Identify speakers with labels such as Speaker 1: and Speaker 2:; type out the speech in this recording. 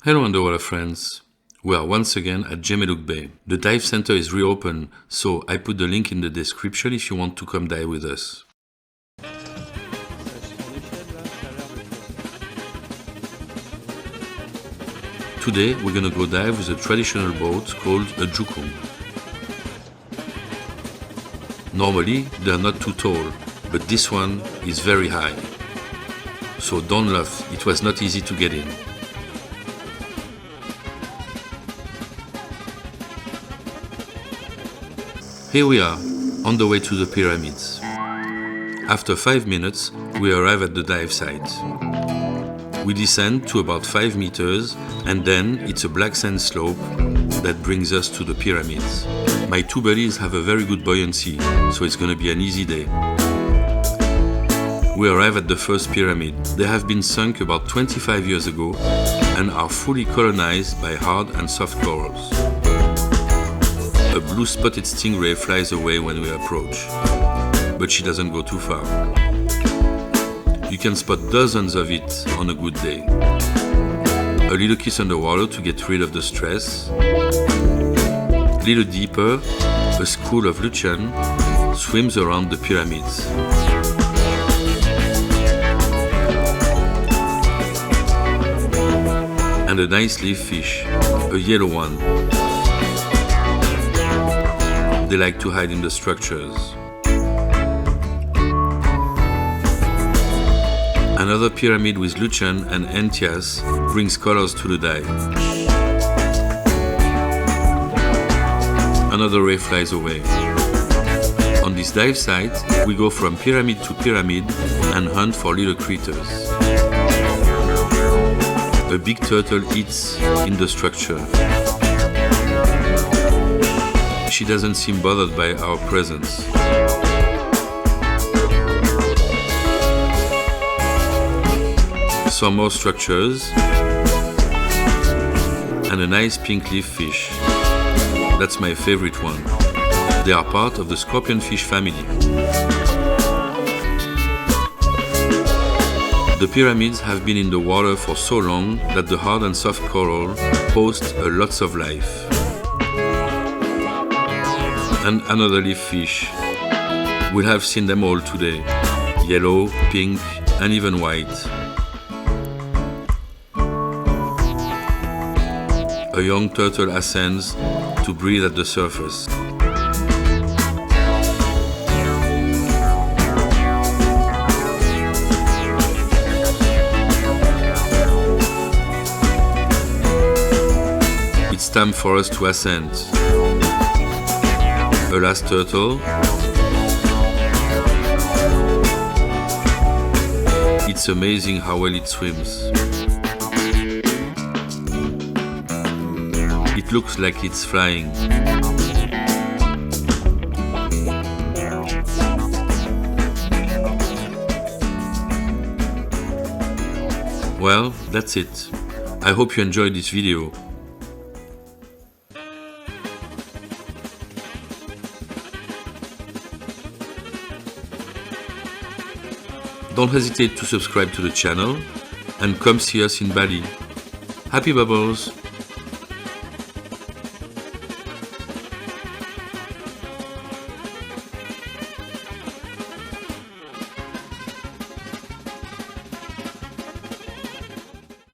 Speaker 1: Hello underwater friends. We are once again at Gemeluk Bay. The dive center is reopened, so I put the link in the description if you want to come dive with us. Today we're gonna go dive with a traditional boat called a jukum. Normally they're not too tall, but this one is very high. So don't laugh, it was not easy to get in. Here we are, on the way to the pyramids. After 5 minutes, we arrive at the dive site. We descend to about 5 meters, and then it's a black sand slope that brings us to the pyramids. My two buddies have a very good buoyancy, so it's gonna be an easy day. We arrive at the first pyramid. They have been sunk about 25 years ago and are fully colonized by hard and soft corals. A blue spotted stingray flies away when we approach, but she doesn't go too far. You can spot dozens of it on a good day. A little kiss underwater to get rid of the stress. A little deeper, a school of luchan swims around the pyramids. And a nice leaf fish, a yellow one. They like to hide in the structures. Another pyramid with luchan and entias brings colors to the dive. Another ray flies away. On this dive site, we go from pyramid to pyramid and hunt for little critters. A big turtle eats in the structure. She doesn't seem bothered by our presence. Some more structures and a nice pink leaf fish. That's my favorite one. They are part of the scorpionfish family. The pyramids have been in the water for so long that the hard and soft coral host lots of life. And another leaf fish. We'll have seen them all today. Yellow, pink, and even white. A young turtle ascends to breathe at the surface. It's time for us to ascend. A last turtle. It's amazing how well it swims. It looks like it's flying. Well, that's it. I hope you enjoyed this video. Don't hesitate to subscribe to the channel and come see us in Bali. Happy bubbles!